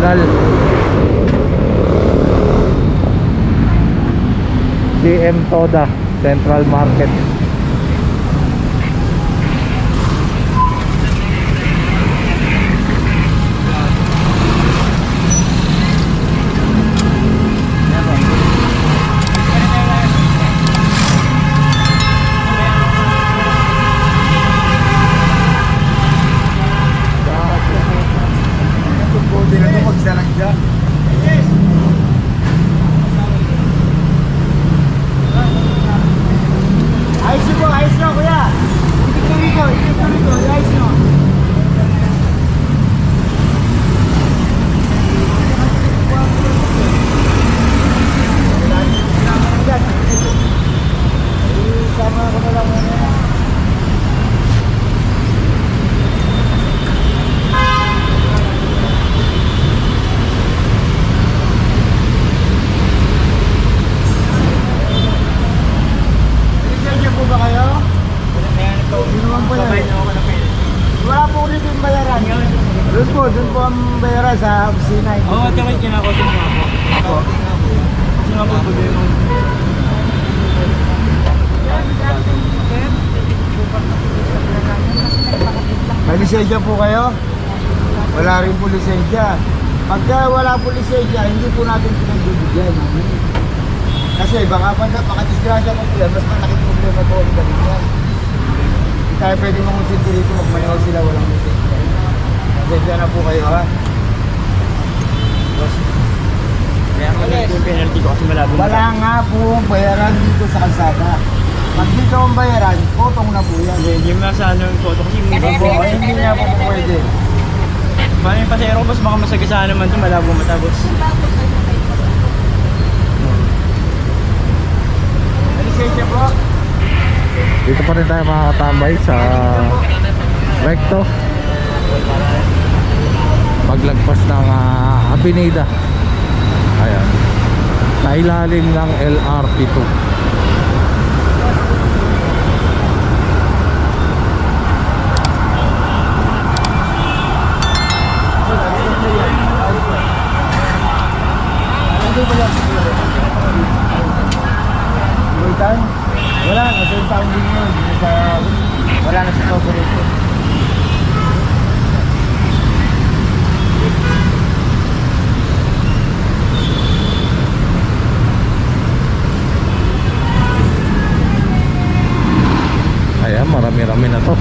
National. CM Toda Central Market. Doon po ang bayaran sa opisina. Oo, at yung kinakosip mo ako. Opo. Kasi nga po problema. May lisensya po kayo? Wala rin po lisensya. Pagka wala po lisensya, hindi po natin pinagbibigyan. Kasi baka disgrasya po po yan, mas malaking problema po ang ganyan. Hindi tayo pwede mangusinti rito, magmaneho sila walang lisensya. Lisensya na po kayo, ha? Kaya ako na yung penalty ko kasi malabo. Wala nga po bayaran dito sa kalsada. Pag dito ang bayaran, potong na po yan. Hindi mo nasa ano yung photo kasi Opo, ay hindi nga po pwede. paano yung pasero ko, boss? Baka masagasaan naman ito, malabo mata, boss. Lisensya po. Dito pa rin tayo makakatambay sa Recto. Paglagpas ng Avenida. Ayan. Sa ilalim ng LRT2. Wala na, sa taong din yun. Wala na sa corporation. Ayan, marami-rami na to.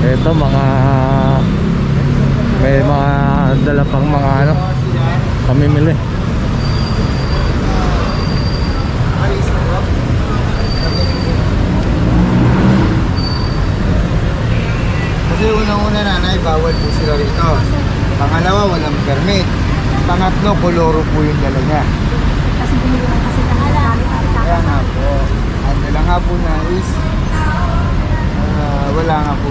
Ito mga may mga dala pang mga ano pamimili. Kasi unang-una nanay, bawal po sila rito. Pangalawa, walang permit. Pangatlo, koloro po yung dala niya. Kasi binili lang kasi Kaya nga po, ang dala nga po na is wala nga po,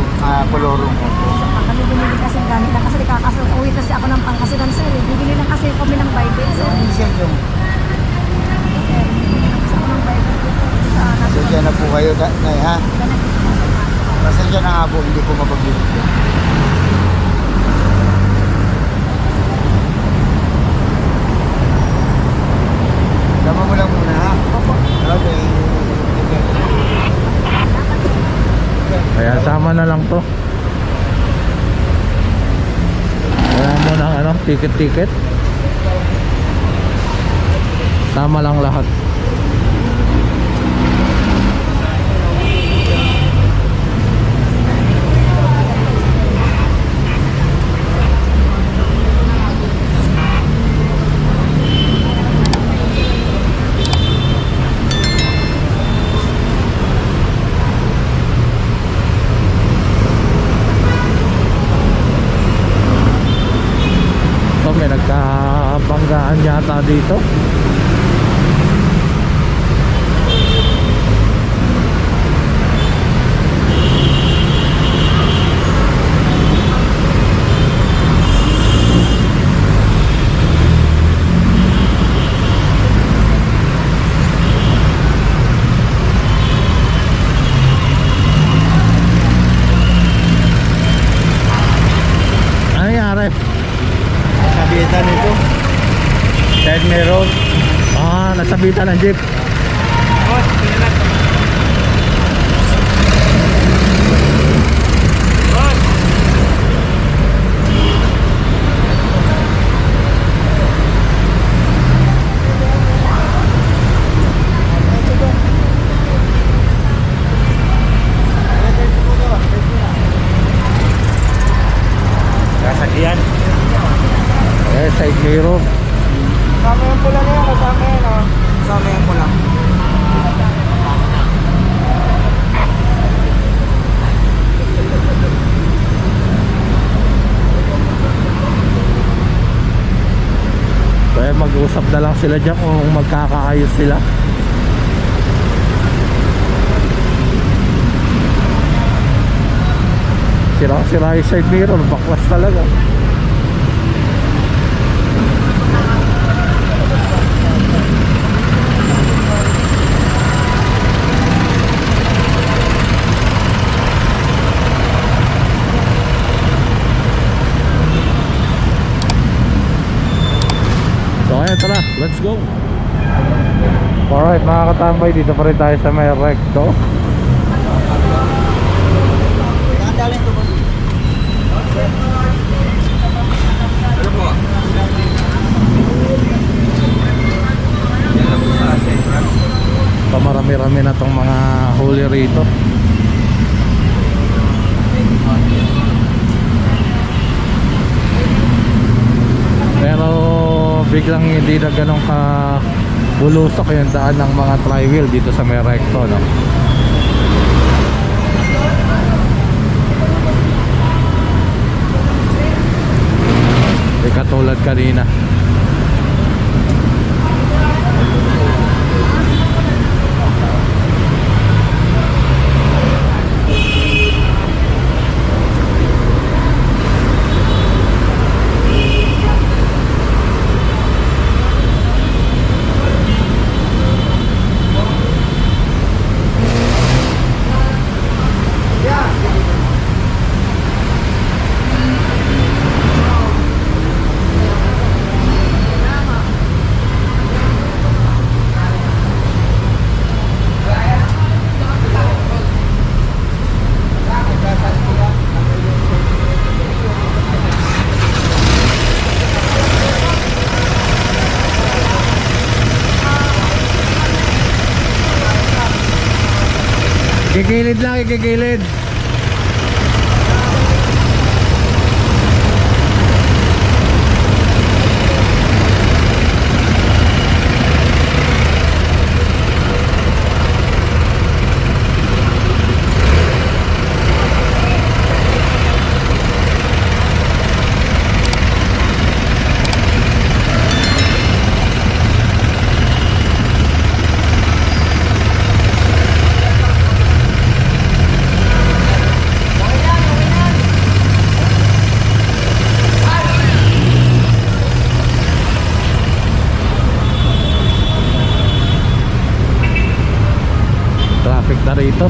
koloro nga po. kami binili kasi gamit lang kasi uwi kasi ako ng pangkasigan sir. Bibili lang kasi kami ng Bible sir. Ang isip yung Sir, bibili lang kasi ako ng Bible dito. pasensya na po kayo, nay, ha? Pasensya na nga po, hindi ko mapagbibigyan. Sama mo lang muna, ha? Opo. Okay. Kaya sama na lang to. Kaya mo ng ano, ticket. Sama lang lahat. May nagkabanggaan yata dito. side mirror. Ah, nasabitan ng jeep. Boss, pinalat. Boss! Sasakyan. Side mirror. Kasama yung pula na yan, kasama yan oh. Kasama yung pula. Kaya mag-usap na lang sila dyan kung magkakaayos sila. Sira-sira yung side mirror, baklas talaga. So ayan, tara, let's go. Alright mga katambay, dito pa rin tayo sa may recto. Pamarami-rami na tong mga huli rito. Pero biglang hindi na ganun ka bulusok yung daan ng mga tri-wheel dito sa may recto, no? Di katulad kanina. Kikilid lang, kikilid. Traffic na rito.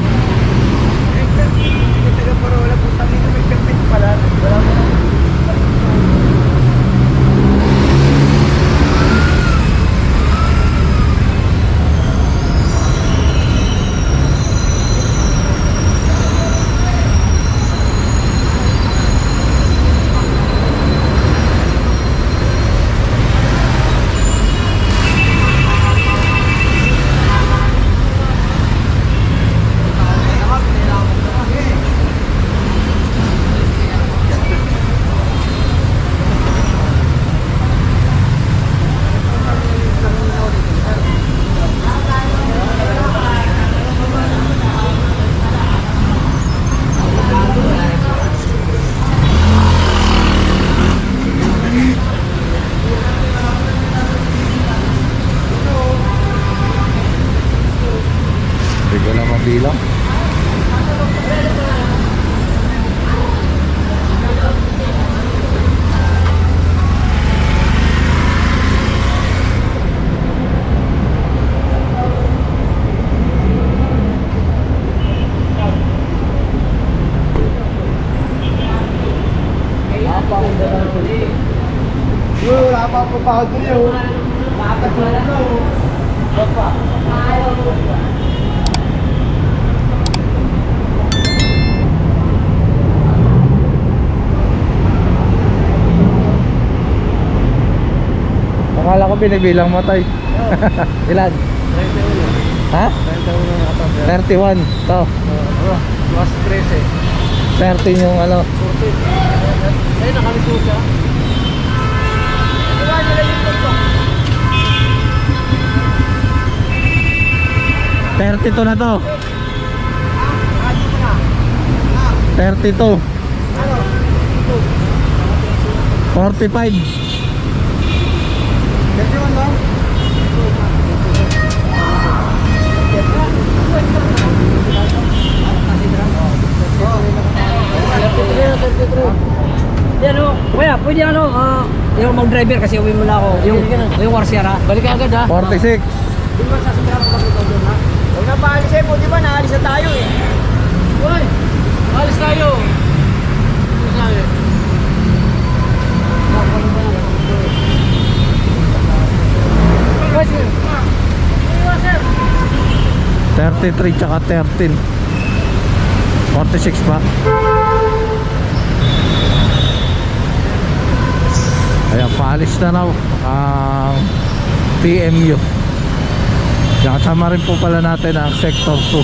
Hindi ko na mabilang. Wala pa akong pagod yun. Akala ko binibilang mo tay. Ilan? 31. Ha? 31 31. To. Plus 13. 13 yung ano. 14. Ay, nakaliso siya. Ito ba nila yung ito? 32 na to. 32. 45. Yan o, kuya, pwede ano, yung mag-driver kasi uwi mo na ako. Yung warsiyara. Balik ka agad ha. 46. Di ba sasabihan ko kasi ito doon ha? Huwag na paalis eh po, di ba? Naalis na tayo eh. Uy, alis tayo. Ano sabi? 33 tsaka 13. 46 pa. Ayan, paalis na raw ang PMU. Kasama rin po pala natin ang Sector 2.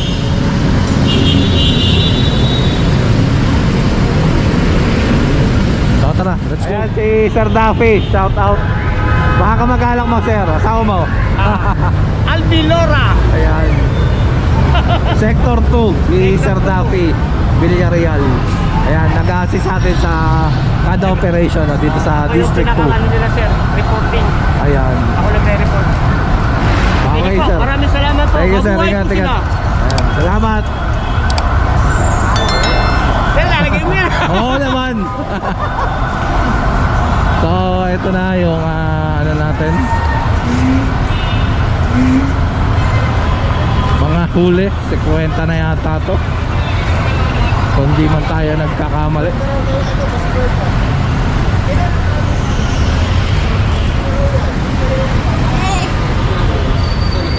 So tara, let's go. Ayan si Sir Daffy, shout out. Baka kamag-alak mo sir, asawa mo. Albilora! Ayan. Sector 2, si Sir Daffy Villarreal. Ayan, nag-assist sa atin sa kada operation dito sa Ako yung District 2. pinaka-ano nila sir, reporting. Ayan. Ako nagre-report. Okay, Sige po, sir. maraming salamat po. Thank you, sir. Mabuhay Ingat, po ingat. sila. Ayan, salamat. Sir, lalagay mo yan. Oo naman. So, ito na yung ano natin. Mga huli, 50 na yata to. Kung di man tayo nagkakamali.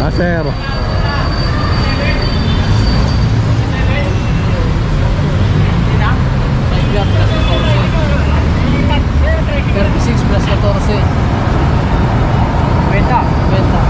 Ah, sir. Plus 14. Benta. Benta.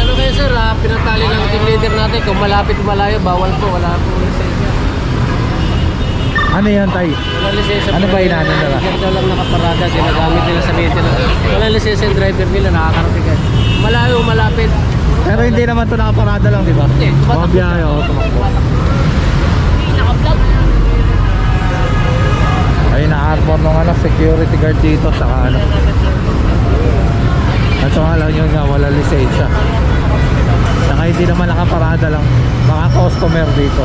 Ano kayo sir, pinatali ng team leader natin kung malapit malayo, bawal po, wala po lisensya. Ano yan, tay? Wala lisensya. Ano ba inaano nila? Ganito lang nakaparada, ginagamit nila sa maintenance. Wala lisensya yung driver nila, nakakarating ka. Malayo, malapit. Pero hindi naman to nakaparada lang, di ba? Hindi, tumatakbo Mga biyahe, oh, tumakbo. Naka-vlog. Ay, na-arbor nung ano, security guard dito, saka ano. At so nga lang yun nga, wala lisensya. Saka hindi naman nakaparada lang, mga customer dito.